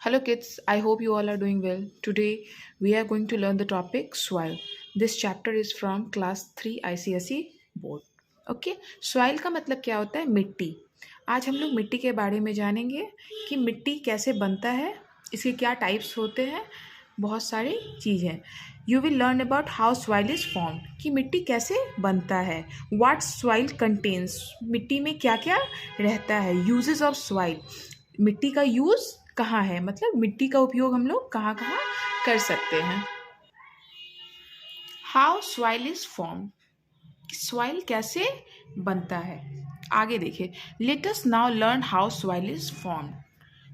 Hello, kids. I hope you all are doing well. Today, we are going to learn the topic soil. This chapter is from class 3 ICSE board. Okay, soil का मतलब क्या होता है? मिट्टी। आज हम लोग मिट्टी के बारे में जानेंगे कि मिट्टी कैसे बनता है, इसके क्या टाइप्स होते हैं, बहुत सारी चीज़ें। You will learn about how soil is form, कि मिट्टी कैसे बनता है। व्हाट सॉइल कंटेन्स, मिट्टी में क्या क्या रहता है। यूजेस ऑफ सॉइल, मिट्टी का यूज़ कहाँ है, मतलब मिट्टी का उपयोग हम लोग कहाँ कहाँ कर सकते हैं। How soil is form, soil कैसे बनता है। आगे देखिए, let us now learn how soil is form.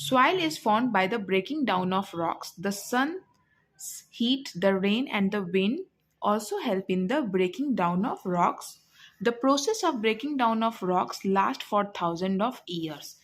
Soil is formed by the breaking down of rocks. The sun's heat, the rain, and the wind also help in the breaking down of rocks. The process of breaking down of rocks lasts for thousands of years.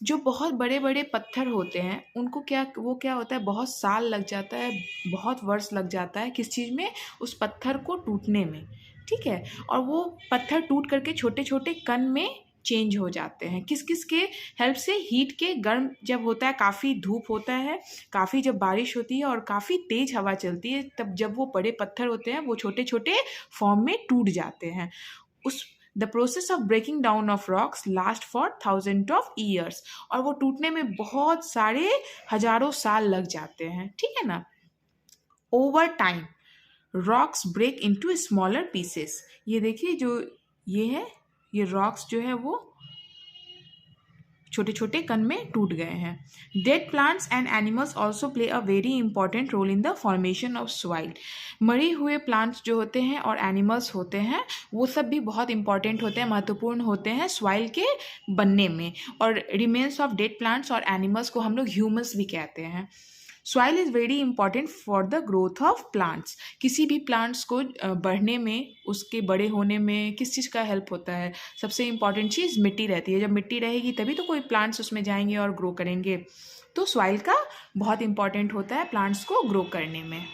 जो बहुत बड़े बड़े पत्थर होते हैं उनको क्या होता है, बहुत साल लग जाता है, बहुत वर्ष लग जाता है किस चीज़ में, उस पत्थर को टूटने में। ठीक है, और वो पत्थर टूट करके छोटे छोटे कण में चेंज हो जाते हैं। किस किस के हेल्प से? हीट के, गर्म जब होता है, काफ़ी धूप होता है, काफ़ी जब बारिश होती है और काफ़ी तेज़ हवा चलती है, तब जब वो बड़े पत्थर होते हैं वो छोटे छोटे फॉर्म में टूट जाते हैं। उस the process of breaking down of rocks last for thousand of years, और वो टूटने में बहुत सारे हजारों साल लग जाते हैं। ठीक है ना। Over time rocks break into smaller pieces. ये देखिए, जो ये है, ये रॉक्स जो है वो छोटे छोटे कण में टूट गए हैं। Dead plants and animals also play a very important role in the formation of soil. मरे हुए प्लांट्स जो होते हैं और एनिमल्स होते हैं वो सब भी बहुत इंपॉर्टेंट होते हैं, महत्वपूर्ण होते हैं सॉइल के बनने में। और रिमेन्स ऑफ डेड प्लांट्स और एनिमल्स को हम लोग ह्यूमस भी कहते हैं। Soil is very important for the growth of plants. किसी भी प्लांट्स को बढ़ने में, उसके बड़े होने में किस चीज़ का हेल्प होता है? सबसे इंपॉर्टेंट चीज़ मिट्टी रहती है। जब मिट्टी रहेगी तभी तो कोई प्लांट्स उसमें जाएंगे और ग्रो करेंगे। तो सॉइल का बहुत इंपॉर्टेंट होता है प्लांट्स को ग्रो करने में।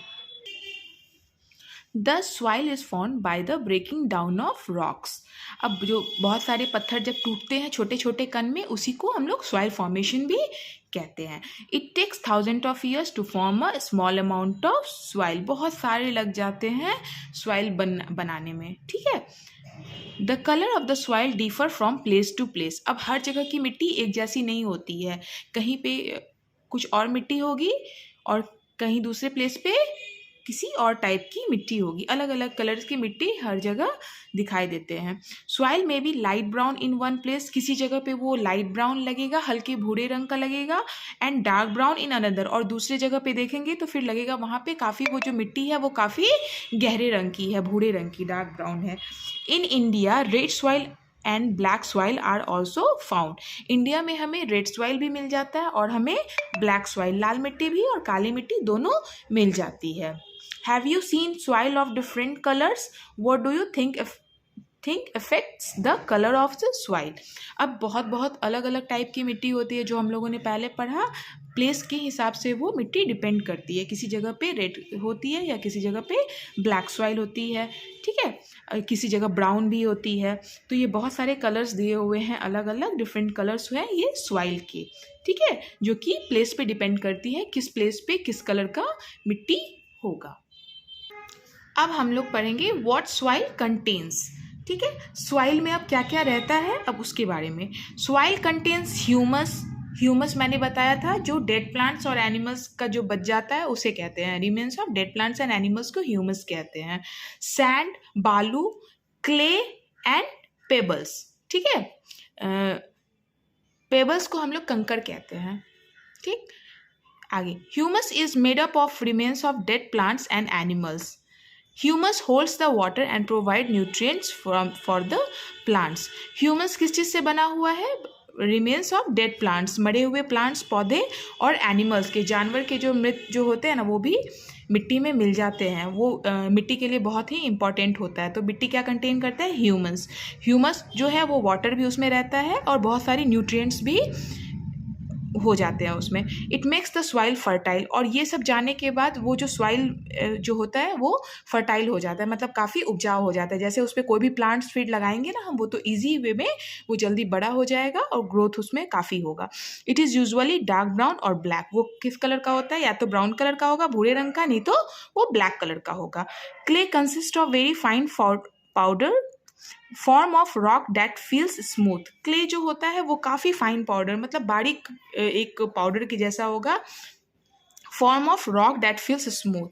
The soil is formed by the breaking down of rocks. अब जो बहुत सारे पत्थर जब टूटते हैं छोटे छोटे कण में, उसी को हम लोग सॉइल फॉर्मेशन भी कहते हैं। It takes thousand of years to form a small amount of soil. बहुत सारे लग जाते हैं सॉइल बनाने में। ठीक है। The colour of the soil differ from place to place. अब हर जगह की मिट्टी एक जैसी नहीं होती है। कहीं पे कुछ और मिट्टी होगी और कहीं दूसरे प्लेस पे किसी और टाइप की मिट्टी होगी। अलग अलग कलर्स की मिट्टी हर जगह दिखाई देते हैं। सॉइल में भी light brown in one place, किसी जगह पे वो लाइट ब्राउन लगेगा, हल्के भूरे रंग का लगेगा, and dark brown in another, और दूसरे जगह पे देखेंगे तो फिर लगेगा वहाँ पे काफ़ी, वो जो मिट्टी है वो काफ़ी गहरे रंग की है, भूरे रंग की, डार्क ब्राउन है। In India red soil and black soil are also found. India में हमें रेड सॉइल भी मिल जाता है और हमें ब्लैक सॉइल, लाल मिट्टी भी और काली मिट्टी दोनों मिल जाती है। Have you seen soil of different colors? What do you think affects the color of the soil? अब बहुत बहुत अलग अलग टाइप की मिट्टी होती है, जो हम लोगों ने पहले पढ़ा। प्लेस के हिसाब से वो मिट्टी डिपेंड करती है, किसी जगह पे रेड होती है या किसी जगह पे ब्लैक सॉइल होती है। ठीक है, किसी जगह ब्राउन भी होती है। तो ये बहुत सारे कलर्स दिए हुए हैं, अलग अलग डिफरेंट कलर्स हैं ये सॉइल के। ठीक है, जो कि प्लेस पे डिपेंड करती है, किस प्लेस पे किस कलर का मिट्टी होगा। अब हम लोग पढ़ेंगे व्हाट सॉइल कंटेन्स। ठीक है, सॉइल में अब क्या क्या रहता है, अब उसके बारे में। Soil contains humus. ह्यूमस मैंने बताया था, जो डेड प्लांट्स और एनिमल्स का जो बच जाता है उसे कहते हैं, remains of dead plants and animals को ह्यूमस कहते हैं। सैंड, बालू, क्ले एंड पेबल्स। ठीक है, पेबल्स को हम लोग कंकड़ कहते हैं। ठीक, आगे, humus is made up of remains of dead plants and animals. Humus holds the water and provide nutrients for the plants. Humus किस चीज़ से बना हुआ है? Remains of dead plants, मरे हुए प्लांट्स, पौधे और एनिमल्स के, जानवर के जो मृत जो होते हैं ना, वो भी मिट्टी में मिल जाते हैं। वो मिट्टी के लिए बहुत ही इंपॉर्टेंट होता है। तो मिट्टी क्या कंटेन करता है? ह्यूमस। ह्यूमस जो है वो वाटर भी उसमें रहता है और बहुत सारी न्यूट्रिएंट्स भी हो जाते हैं उसमें। It makes the soil fertile, और ये सब जाने के बाद वो जो सॉइल जो होता है वो फर्टाइल हो जाता है, मतलब काफ़ी उपजाऊ हो जाता है। जैसे उस पर कोई भी प्लांट्स फिर लगाएंगे ना हम, वो तो ईजी वे में वो जल्दी बड़ा हो जाएगा और ग्रोथ उसमें काफ़ी होगा। It is usually dark brown और ब्लैक। वो किस कलर का होता है? या तो ब्राउन कलर का होगा, भूरे रंग का, नहीं तो वो ब्लैक कलर का होगा। Clay consist of very fine powder form of rock that feels smooth. Clay जो होता है वो काफ़ी फाइन पाउडर, मतलब बारीक एक पाउडर के जैसा होगा। Form of rock that feels smooth,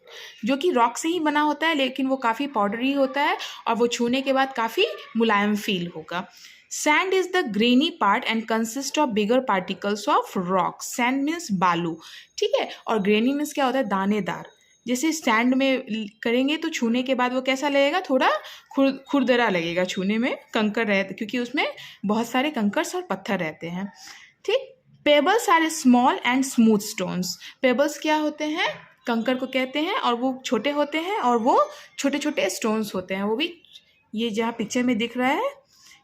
जो कि रॉक से ही बना होता है लेकिन वो काफ़ी पाउडरी होता है और वो छूने के बाद काफ़ी मुलायम फील होगा। Sand is the granny part and consist of bigger particles of rock. Sand means बालू, ठीक है, और ग्रेनी मीन्स क्या होता है? दानेदार। जैसे सैंड में करेंगे तो छूने के बाद वो कैसा लगेगा? थोड़ा खुरदरा लगेगा छूने में, कंकर रहते क्योंकि उसमें बहुत सारे कंकर्स और पत्थर रहते हैं, ठीक। Pebbles are small and smooth stones. Pebbles क्या होते हैं? कंकर को कहते हैं, और वो छोटे होते हैं और वो छोटे छोटे स्टोन्स होते हैं। वो भी ये जहाँ पिक्चर में दिख रहा है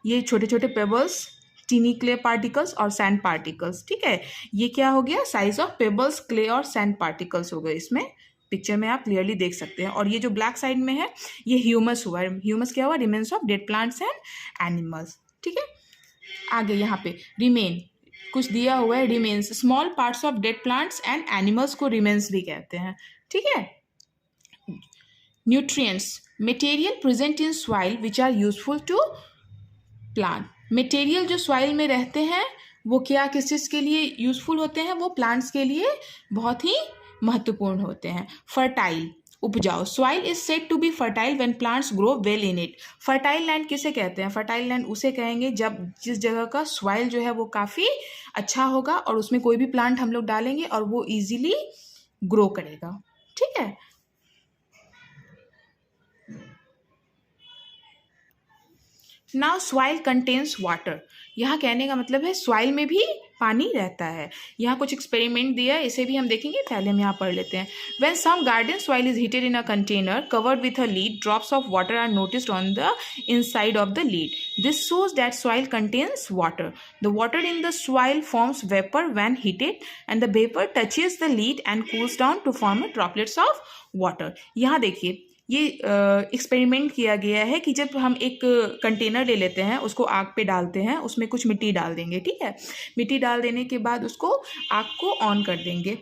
ये छोटे छोटे पेबल्स, टीनी क्ले पार्टिकल्स और सैंड पार्टिकल्स, ठीक है। ये क्या हो गया? साइज ऑफ पेबल्स, क्ले और सैंड पार्टिकल्स हो गए इसमें, पिक्चर में आप क्लियरली देख सकते हैं। और ये जो ब्लैक साइड में है ये ह्यूमस हुआ है। ह्यूमस क्या हुआ? Remains of dead plants and animals, ठीक है। आगे यहाँ पे रिमेन कुछ दिया हुआ है, remains small parts of dead plants and animals को रिमेन्स भी कहते हैं, ठीक है। Nutrients material present in soil which are useful to plant. Material जो सॉइल में रहते हैं वो क्या किस चीज़ के लिए यूजफुल होते हैं? वो प्लांट्स के लिए बहुत ही महत्वपूर्ण होते हैं। फर्टाइल, उपजाऊ। Soil is said to be fertile when plants grow well in it. Fertile land किसे कहते हैं? फर्टाइल लैंड उसे कहेंगे जब जिस जगह का सॉइल जो है वो काफ़ी अच्छा होगा और उसमें कोई भी प्लांट हम लोग डालेंगे और वो इजीली ग्रो करेगा, ठीक है। Now soil contains water. यहाँ कहने का मतलब है सॉइल में भी पानी रहता है। यहाँ कुछ एक्सपेरिमेंट दिया है, इसे भी हम देखेंगे, पहले हम यहाँ पढ़ लेते हैं। When some garden soil is heated in a container covered with a lid, drops of water are noticed on the inside of the lid. This shows that soil contains water. The water in the soil forms vapour when heated and the vapour touches the lid and cools down to form droplets of water. यहाँ देखिए ये experiment किया गया है कि जब हम एक कंटेनर ले लेते हैं, उसको आग पे डालते हैं, उसमें कुछ मिट्टी डाल देंगे, ठीक है। मिट्टी डाल देने के बाद उसको आग को ऑन कर देंगे,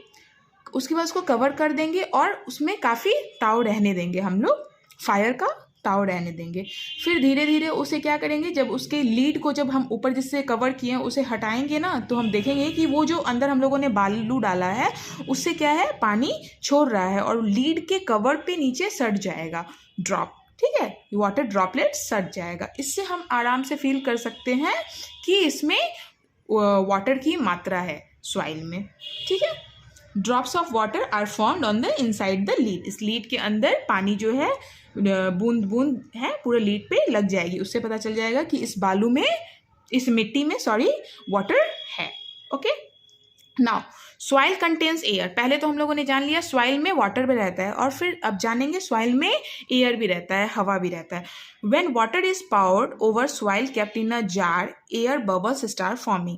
उसके बाद उसको कवर कर देंगे और उसमें काफ़ी ताव रहने देंगे, हम लोग फायर का ताव रहने देंगे। फिर धीरे धीरे उसे क्या करेंगे, जब उसके लीड को जब हम ऊपर जिससे कवर किए हैं उसे हटाएंगे ना, तो हम देखेंगे कि वो जो अंदर हम लोगों ने बालू डाला है उससे क्या है, पानी छोड़ रहा है और लीड के कवर पे नीचे सट जाएगा ड्रॉप, ठीक है, वाटर ड्रॉपलेट सट जाएगा। इससे हम आराम से फील कर सकते हैं कि इसमें वाटर की मात्रा है सॉइल में, ठीक है। Drops of water are formed on the inside the lid. इस लीड के अंदर पानी जो है बूंद बूंद है पूरे लीड पे लग जाएगी, उससे पता चल जाएगा कि इस बालू में, इस मिट्टी में वाटर है, okay. Now soil contains air. पहले तो हम लोगों ने जान लिया सॉइल में वाटर भी रहता है और फिर अब जानेंगे सॉइल में एयर भी रहता है, हवा भी रहता है। When water is powered over soil kept in a jar, air bubbles start forming.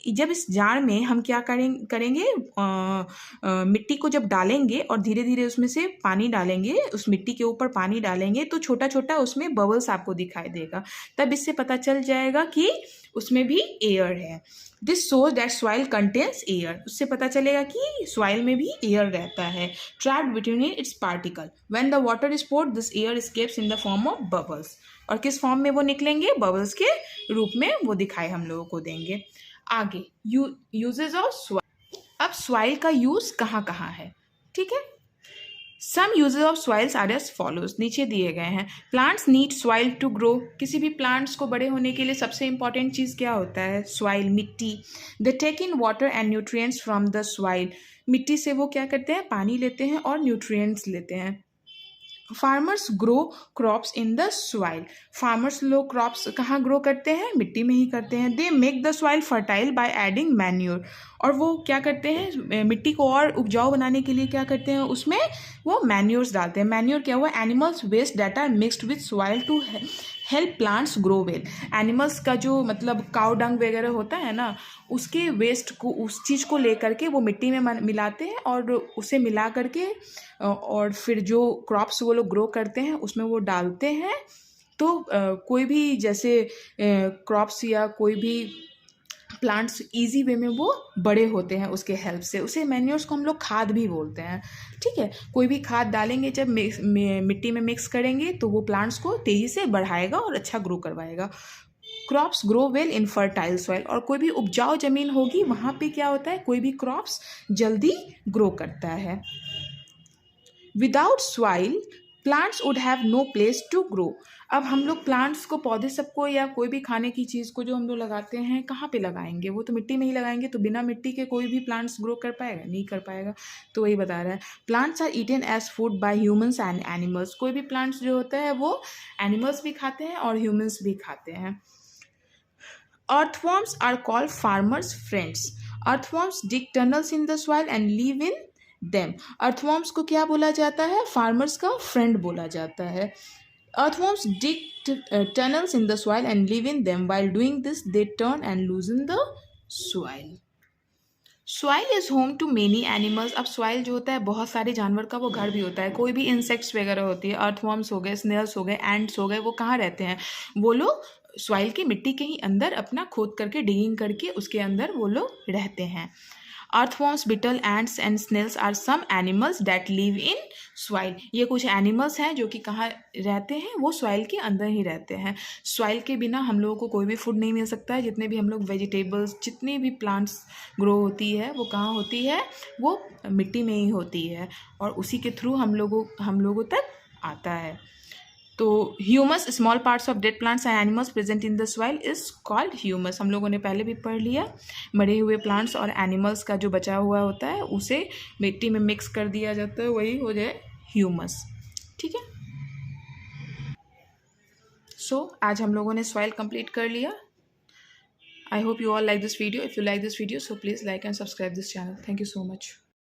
जब इस जार में हम क्या करेंगे मिट्टी को जब डालेंगे और धीरे धीरे उसमें से पानी डालेंगे, उस मिट्टी के ऊपर पानी डालेंगे तो छोटा छोटा उसमें बबल्स आपको दिखाई देगा, तब इससे पता चल जाएगा कि उसमें भी एयर है। This shows that soil contains air. उससे पता चलेगा कि सॉइल में भी एयर रहता है। Trapped between its particle when the water is poured, this air escapes in the form of bubbles. और किस फॉर्म में वो निकलेंगे? बबल्स के रूप में वो दिखाई हम लोगों को देंगे। आगे यूजेस ऑफ सॉइल। अब सॉइल का यूज कहाँ कहाँ है, ठीक है। Some uses of soils are as follows, नीचे दिए गए हैं। Plants need soil to grow. किसी भी प्लांट्स को बड़े होने के लिए सबसे इंपॉर्टेंट चीज़ क्या होता है? सॉइल, मिट्टी। They take in water and nutrients from the soil. मिट्टी से वो क्या करते हैं? पानी लेते हैं और न्यूट्रिएंट्स लेते हैं। Farmers grow crops in the soil. Farmers लोग क्रॉप्स कहाँ ग्रो करते हैं? मिट्टी में ही करते हैं। They make the soil fertile by adding manure. और वो क्या करते हैं? मिट्टी को और उपजाऊ बनाने के लिए क्या करते हैं? उसमें वो मैन्योर्स डालते हैं। मैन्योर क्या हुआ? Animals waste that are mixed with soil to help plants grow well. Animals का जो मतलब काउ डंग वगैरह होता है ना, उसके वेस्ट को, उस चीज़ को लेकर के वो मिट्टी में मिलाते हैं और उसे मिला करके और फिर जो क्रॉप्स वो लोग ग्रो करते हैं उसमें वो डालते हैं। तो कोई भी जैसे क्रॉप्स या कोई भी प्लांट्स इजी वे में वो बड़े होते हैं उसके हेल्प से। उसे मैन्योर्स को हम लोग खाद भी बोलते हैं, ठीक है। कोई भी खाद डालेंगे जब मिट्टी में मिक्स करेंगे तो वो प्लांट्स को तेज़ी से बढ़ाएगा और अच्छा ग्रो करवाएगा। क्रॉप्स ग्रो वेल इन फर्टाइल सॉइल। और कोई भी उपजाऊ जमीन होगी वहाँ पे क्या होता है, कोई भी क्रॉप्स जल्दी ग्रो करता है। Without soil plants would have no place to grow. अब हम लोग प्लांट्स को, पौधे सबको या कोई भी खाने की चीज़ को जो हम लोग लगाते हैं कहाँ पे लगाएंगे, वो तो मिट्टी में ही लगाएंगे। तो बिना मिट्टी के कोई भी प्लांट्स ग्रो कर पाएगा, नहीं कर पाएगा। तो वही बता रहा है, plants are eaten as food by humans and animals. कोई भी प्लांट्स जो होता है वो एनिमल्स भी खाते हैं और ह्यूमंस भी खाते हैं। Earthworms are called farmers' friends. Earthworms dig tunnels in the soil and live in them. Earthworms को क्या बोला जाता है, फार्मर्स का फ्रेंड बोला जाता है। Earthworms dig tunnels in the soil and live in them. While doing this, they turn and loosen the soil. Soil is home to many animals. अब सॉइल जो होता है बहुत सारे जानवर का वो घर भी होता है। कोई भी इंसेक्ट्स वगैरह होती है, अर्थवर्म्स हो गए, स्नेल्स हो गए, एंड्स हो गए, वो कहाँ रहते हैं, वो लोग सॉइल की मिट्टी के ही अंदर अपना खोद करके, डिगिंग करके उसके अंदर वो लोग रहते हैं। Earthworms, beetle, ants and snails are some animals that live in soil. ये कुछ एनिमल्स हैं जो कि कहाँ रहते हैं, वो सॉइल के अंदर ही रहते हैं। सॉइल के बिना हम लोगों को कोई भी फूड नहीं मिल सकता है। जितने भी हम लोग वेजिटेबल्स, जितनी भी प्लांट्स ग्रो होती है वो कहाँ होती है, वो मिट्टी में ही होती है और उसी के थ्रू हम लोगों तक आता है। तो humus, small parts of dead plants and animals present in the soil is called humus. हम लोगों ने पहले भी पढ़ लिया, मरे हुए प्लांट्स और एनिमल्स का जो बचा हुआ होता है उसे मिट्टी में मिक्स कर दिया जाता है, वही हो जाए ह्यूमस, ठीक है। सो आज हम लोगों ने सॉइल कंप्लीट कर लिया। I hope you all like this video. If you like this video so please like and subscribe this channel. Thank you so much.